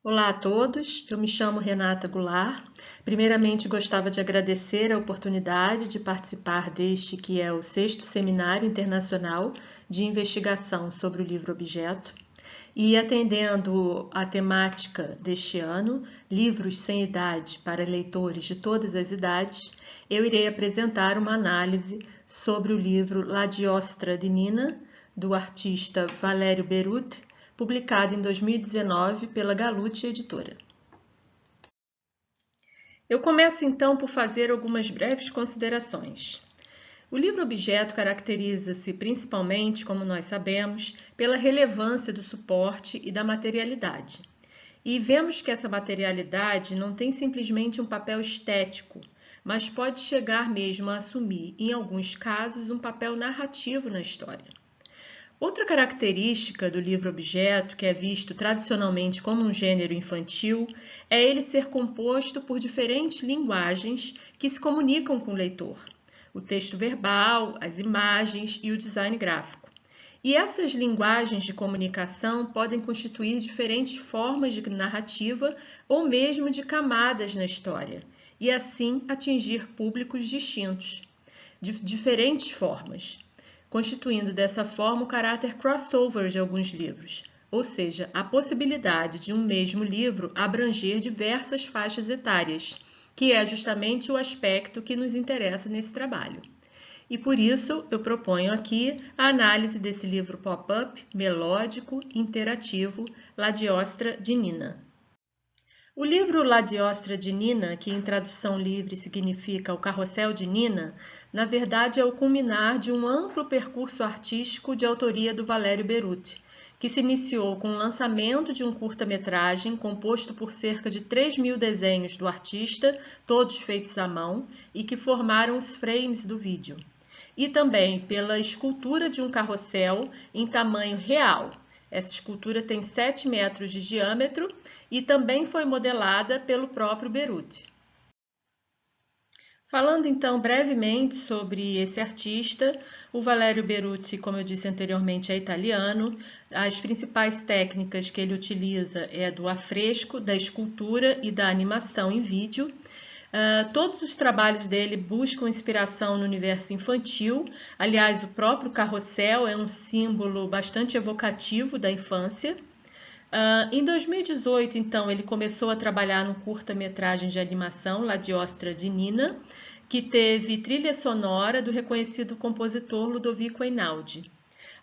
Olá a todos, eu me chamo Renata Goulart. Primeiramente, gostava de agradecer a oportunidade de participar deste que é o 6º Seminário Internacional de Investigação sobre o Livro Objeto. E atendendo à temática deste ano, Livros sem Idade para leitores de todas as idades, eu irei apresentar uma análise sobre o livro La Giostra di Nina, do artista Valério Beruti, publicado em 2019 pela Galute Editora. Eu começo então por fazer algumas breves considerações. O livro-objeto caracteriza-se principalmente, como nós sabemos, pela relevância do suporte e da materialidade. E vemos que essa materialidade não tem simplesmente um papel estético, mas pode chegar mesmo a assumir, em alguns casos, um papel narrativo na história. Outra característica do livro-objeto, que é visto tradicionalmente como um gênero infantil, é ele ser composto por diferentes linguagens que se comunicam com o leitor. O texto verbal, as imagens e o design gráfico. E essas linguagens de comunicação podem constituir diferentes formas de narrativa ou mesmo de camadas na história, e assim atingir públicos distintos, de diferentes formas, constituindo dessa forma o caráter crossover de alguns livros, ou seja, a possibilidade de um mesmo livro abranger diversas faixas etárias, que é justamente o aspecto que nos interessa nesse trabalho. E por isso eu proponho aqui a análise desse livro pop-up, melódico, interativo, La Giostra di Nina. O livro La Giostra di Nina, que em tradução livre significa O Carrossel de Nina, na verdade é o culminar de um amplo percurso artístico de autoria do Valério Beruti, que se iniciou com o lançamento de um curta-metragem composto por cerca de 3.000 desenhos do artista, todos feitos à mão, e que formaram os frames do vídeo. E também pela escultura de um carrossel em tamanho real. Essa escultura tem 7 metros de diâmetro e também foi modelada pelo próprio Beruti. Falando então brevemente sobre esse artista, o Valério Beruti, como eu disse anteriormente, é italiano. As principais técnicas que ele utiliza é do afresco, da escultura e da animação em vídeo. Todos os trabalhos dele buscam inspiração no universo infantil. Aliás, o próprio carrossel é um símbolo bastante evocativo da infância. Em 2018, então, ele começou a trabalhar num curta-metragem de animação, La Giostra di Nina, que teve trilha sonora do reconhecido compositor Ludovico Einaudi.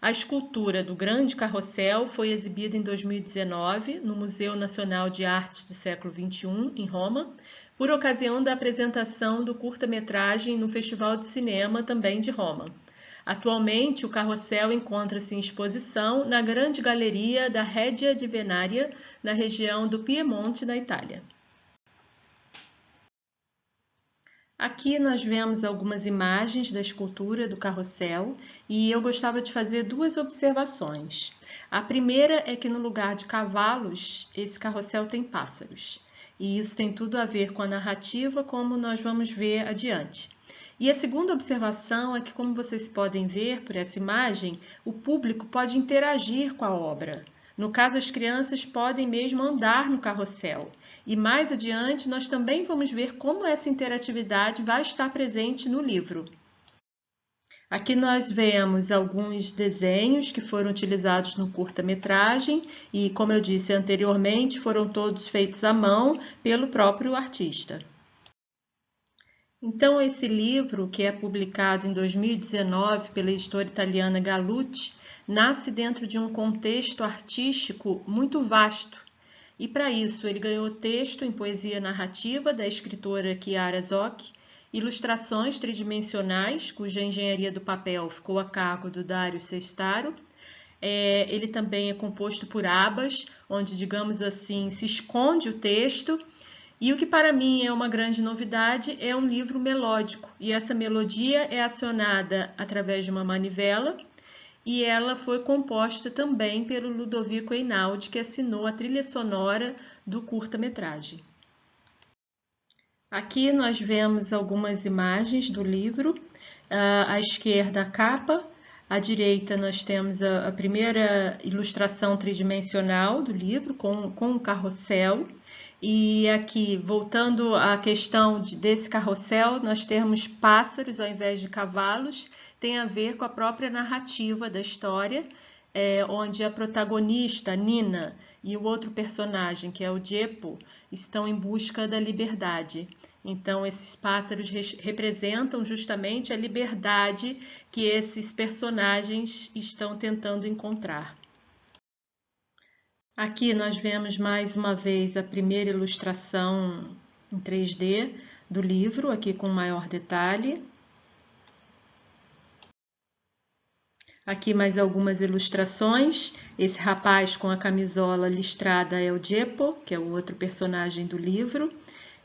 A escultura do Grande Carrossel foi exibida em 2019 no Museu Nacional de Artes do Século XXI, em Roma, por ocasião da apresentação do curta-metragem no Festival de Cinema também de Roma. Atualmente, o carrossel encontra-se em exposição na Grande Galeria da Regia di Venaria, na região do Piemonte, na Itália. Aqui nós vemos algumas imagens da escultura do carrossel e eu gostava de fazer duas observações. A primeira é que no lugar de cavalos, esse carrossel tem pássaros. E isso tem tudo a ver com a narrativa, como nós vamos ver adiante. E a segunda observação é que, como vocês podem ver por essa imagem, o público pode interagir com a obra. No caso, as crianças podem mesmo andar no carrossel. E mais adiante, nós também vamos ver como essa interatividade vai estar presente no livro. Aqui nós vemos alguns desenhos que foram utilizados no curta-metragem e, como eu disse anteriormente, foram todos feitos à mão pelo próprio artista. Então, esse livro, que é publicado em 2019 pela editora italiana Galute, nasce dentro de um contexto artístico muito vasto. E, para isso, ele ganhou texto em poesia narrativa da escritora Chiara Zocchi, ilustrações tridimensionais, cuja engenharia do papel ficou a cargo do Dario Sestaro. Ele também é composto por abas, onde, digamos assim, se esconde o texto. E o que para mim é uma grande novidade é um livro melódico. E essa melodia é acionada através de uma manivela e ela foi composta também pelo Ludovico Einaudi, que assinou a trilha sonora do curta-metragem. Aqui nós vemos algumas imagens do livro. À esquerda, a capa, À direita nós temos a primeira ilustração tridimensional do livro com um carrossel. E aqui, voltando à questão desse carrossel, nós temos pássaros ao invés de cavalos, tem a ver com a própria narrativa da história, onde a protagonista, Nina, e o outro personagem, que é o Jeppo, estão em busca da liberdade. Então, esses pássaros representam justamente a liberdade que esses personagens estão tentando encontrar. Aqui nós vemos mais uma vez a primeira ilustração em 3D do livro, aqui com maior detalhe. Aqui mais algumas ilustrações. Esse rapaz com a camisola listrada é o Jeppo, que é o outro personagem do livro.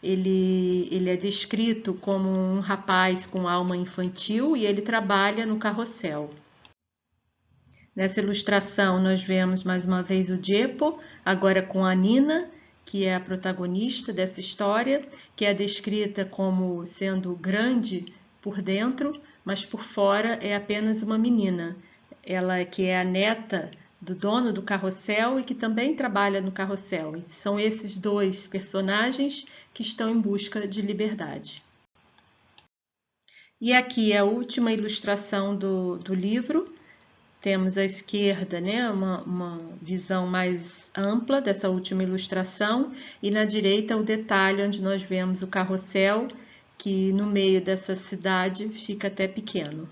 Ele é descrito como um rapaz com alma infantil e ele trabalha no carrossel. Nessa ilustração nós vemos mais uma vez o Jeppo, agora com a Nina, que é a protagonista dessa história, que é descrita como sendo grande por dentro, mas por fora é apenas uma menina. Ela que é a neta do dono do carrossel e que também trabalha no carrossel. E são esses dois personagens que estão em busca de liberdade. E aqui a última ilustração do livro. Temos à esquerda, né, uma visão mais ampla dessa última ilustração e na direita o detalhe onde nós vemos o carrossel, que no meio dessa cidade fica até pequeno.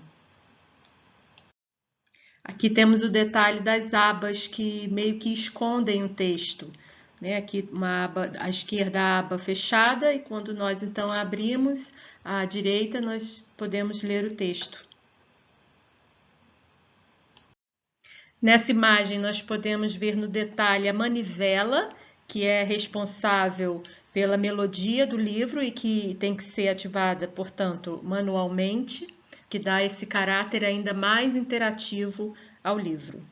Aqui temos o detalhe das abas que meio que escondem o texto. Né? Aqui uma aba, à esquerda a aba fechada e quando nós então abrimos à direita nós podemos ler o texto. Nessa imagem nós podemos ver no detalhe a manivela, que é responsável pela melodia do livro e que tem que ser ativada, portanto, manualmente, que dá esse caráter ainda mais interativo ao livro.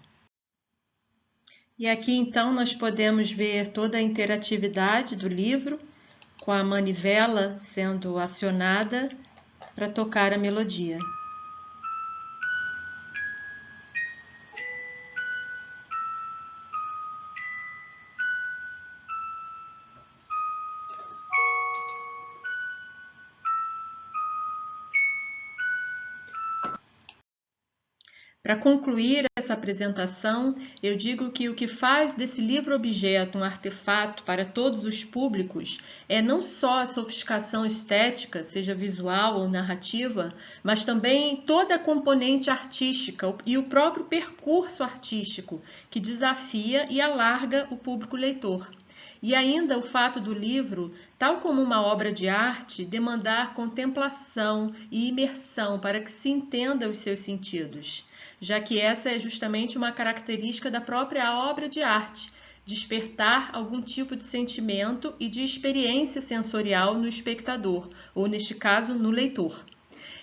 E aqui então nós podemos ver toda a interatividade do livro, com a manivela sendo acionada para tocar a melodia. Para concluir essa apresentação, eu digo que o que faz desse livro-objeto um artefato para todos os públicos é não só a sofisticação estética, seja visual ou narrativa, mas também toda a componente artística e o próprio percurso artístico, que desafia e alarga o público leitor. E ainda o fato do livro, tal como uma obra de arte, demandar contemplação e imersão para que se entenda os seus sentidos, já que essa é justamente uma característica da própria obra de arte, despertar algum tipo de sentimento e de experiência sensorial no espectador, ou neste caso, no leitor.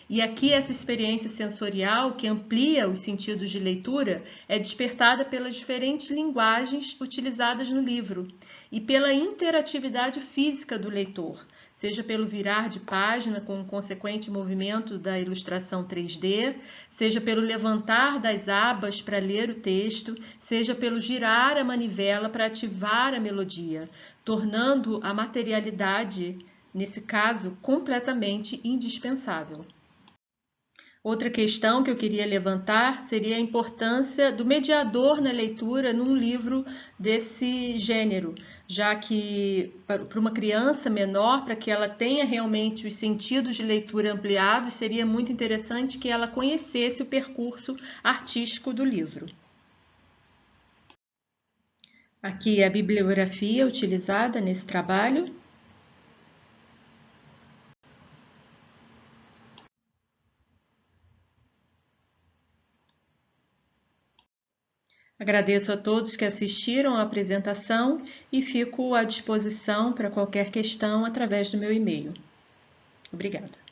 E aqui essa experiência sensorial, que amplia os sentidos de leitura, é despertada pelas diferentes linguagens utilizadas no livro e pela interatividade física do leitor, seja pelo virar de página com o consequente movimento da ilustração 3D, seja pelo levantar das abas para ler o texto, seja pelo girar a manivela para ativar a melodia, tornando a materialidade, nesse caso, completamente indispensável. Outra questão que eu queria levantar seria a importância do mediador na leitura num livro desse gênero, já que para uma criança menor, para que ela tenha realmente os sentidos de leitura ampliados, seria muito interessante que ela conhecesse o percurso artístico do livro. Aqui é a bibliografia utilizada nesse trabalho. Agradeço a todos que assistiram à apresentação e fico à disposição para qualquer questão através do meu e-mail. Obrigada.